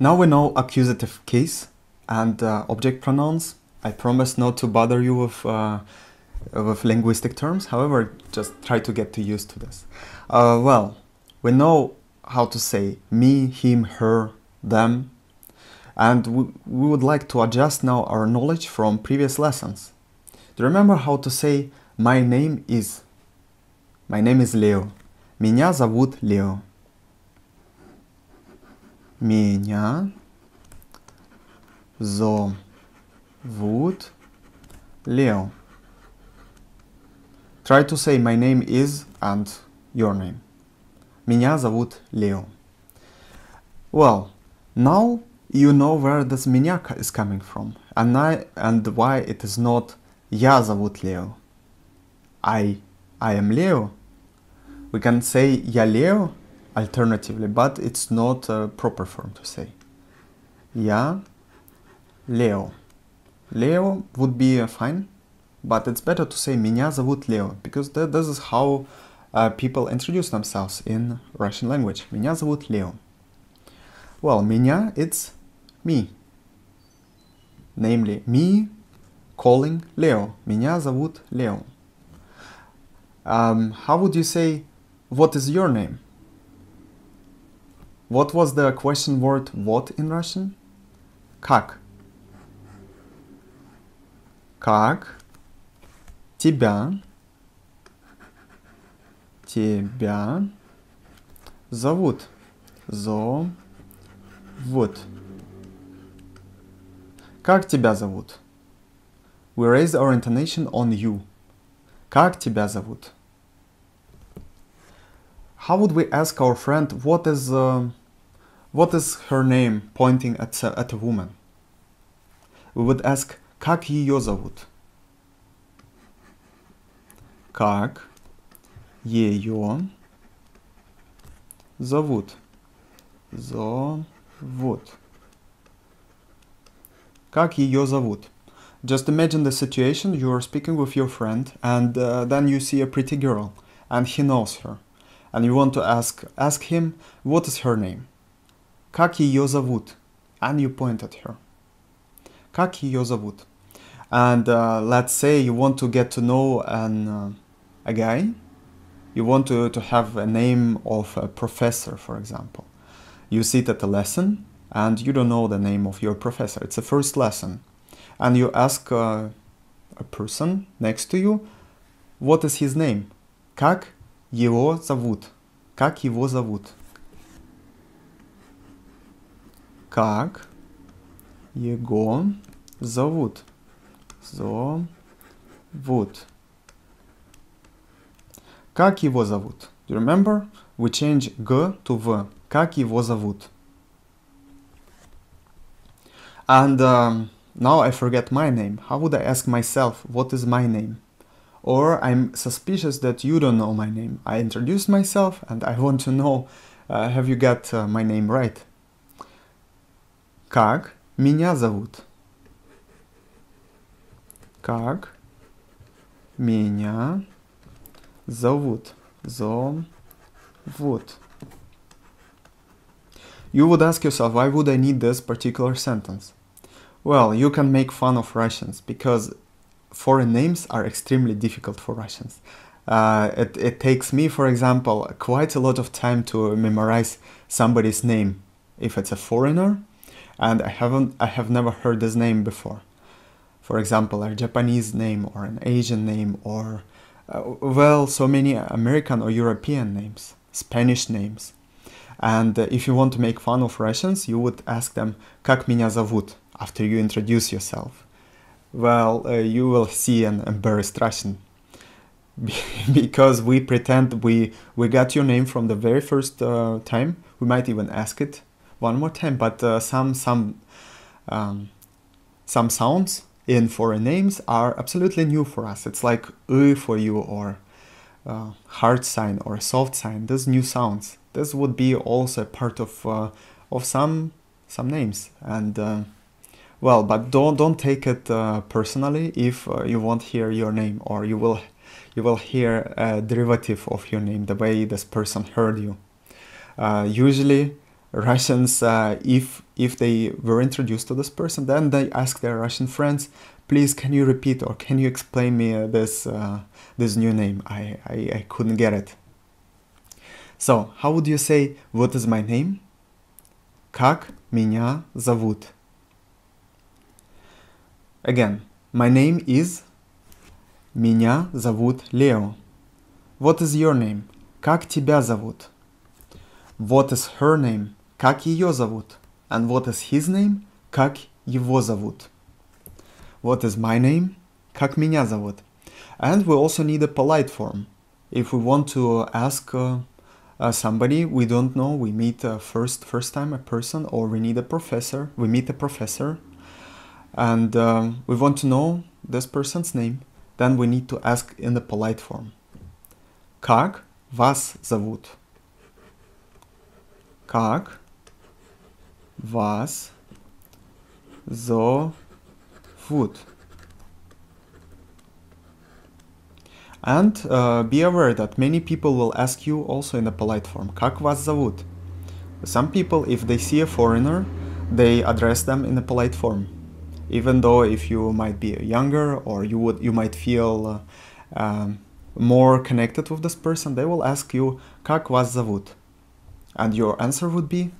Now we know accusative case and object pronouns. I promise not to bother you with linguistic terms. However, just try to get used to this. Well, we know how to say me, him, her, them, and we would like to adjust now our knowledge from previous lessons. Do you remember how to say my name is? My name is Leo. Меня зовут Лео. Меня зовут Leo. Try to say my name is and your name. Меня зовут Leo. Well, now you know where this меня is coming from and why it is not я зовут Leo. I am Leo. We can say я Leo alternatively, but it's not a proper form to say. Я Leo. Leo would be fine, but it's better to say меня зовут Leo, because this is how people introduce themselves in Russian language. Меня зовут Leo. Well, меня, it's me. Namely, me calling Leo. Меня зовут Leo. How would you say, what is your name? What was the question word what in Russian? Как. Как тебя зовут? Зовут. Как тебя зовут? We raise our intonation on you. Как тебя зовут? How would we ask our friend what is her name, pointing at a woman? We would ask как ее зовут? Как ее зовут? Зовут. Как ее зовут? Just imagine the situation: you are speaking with your friend and then you see a pretty girl and he knows her. And you want to ask him, what is her name? Как ее зовут? And you point at her. Как ее зовут? And let's say you want to get to know a guy. You want to have a name of a professor, for example. You sit at a lesson and you don't know the name of your professor. It's the first lesson. And you ask a person next to you, what is his name? Как его зовут? Как его зовут? Как его зовут? Зовут. Как его зовут? Do you remember? We change G to V. Как его зовут? And now I forget my name. How would I ask myself, what is my name? Or I'm suspicious that you don't know my name. I introduce myself and I want to know, have you got my name right? Как меня зовут? Как меня зовут? Зовут. You would ask yourself, why would I need this particular sentence? Well, you can make fun of Russians because foreign names are extremely difficult for Russians. It takes me, for example, quite a lot of time to memorize somebody's name if it's a foreigner and I have never heard this name before. For example, a Japanese name or an Asian name or well, so many American or European names, Spanish names. And if you want to make fun of Russians, you would ask them как меня зовут after you introduce yourself. Well, you will see an embarrassed Russian because we pretend we got your name from the very first time. We might even ask it one more time, but some sounds in foreign names are absolutely new for us. It's like for you or hard sign or a soft sign. These new sounds. This would be also a part of some names and. Well, but don't take it personally if you won't hear your name or you will hear a derivative of your name the way this person heard you. Usually Russians, if they were introduced to this person, then they ask their Russian friends, please, can you repeat or can you explain me this new name? I couldn't get it. So, how would you say, what is my name? Как меня зовут? Again, my name is... Меня зовут Лео. What is your name? Как тебя зовут? What is her name? Как ее зовут? And what is his name? Как его зовут? What is my name? Как меня зовут? And we also need a polite form. If we want to ask somebody we don't know, we meet first time a person, or we need a professor, we meet a professor, and we want to know this person's name, then we need to ask in the polite form. Как вас зовут? Как вас зовут? And be aware that many people will ask you also in the polite form. Как вас зовут? Some people, if they see a foreigner, they address them in a polite form. Even though if you might be younger or you might feel more connected with this person, they will ask you как вас зовут? And your answer would be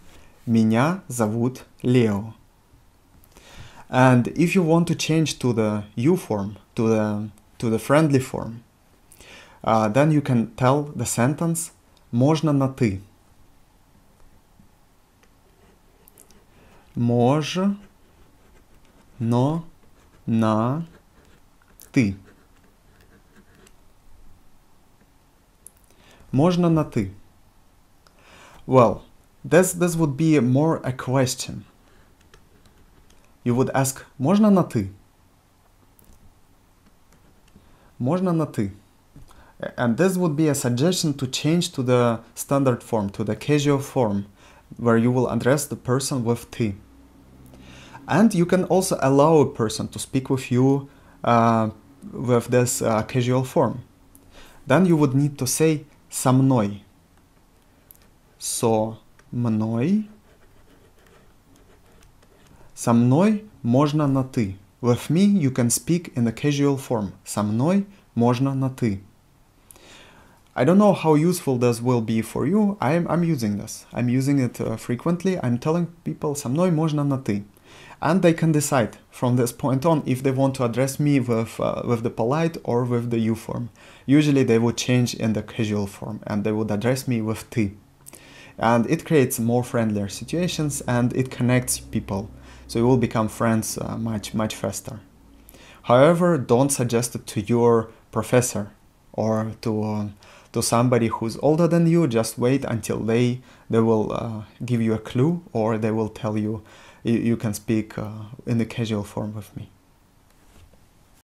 Меня зовут Лео. And if you want to change to the you form, to the friendly form, then you can tell the sentence можно на ты. Можно на ты. Можно на ты. Well, this would be more a question. You would ask, можно на ты? Можно на ты? And this would be a suggestion to change to the standard form, to the casual form, where you will address the person with ты. And you can also allow a person to speak with you with this casual form. Then you would need to say со мной. Со мной. Со мной можно на ты. With me you can speak in the casual form. Со мной можно на ты. I don't know how useful this will be for you. I'm using this. I'm using it frequently. I'm telling people со мной можно на ты. And they can decide from this point on if they want to address me with the polite or with the you form. Usually they would change in the casual form and they would address me with ты. And it creates more friendlier situations and it connects people. So you will become friends much faster. However, don't suggest it to your professor or to somebody who's older than you. Just wait until they will give you a clue, or they will tell you you can speak in the casual form with me.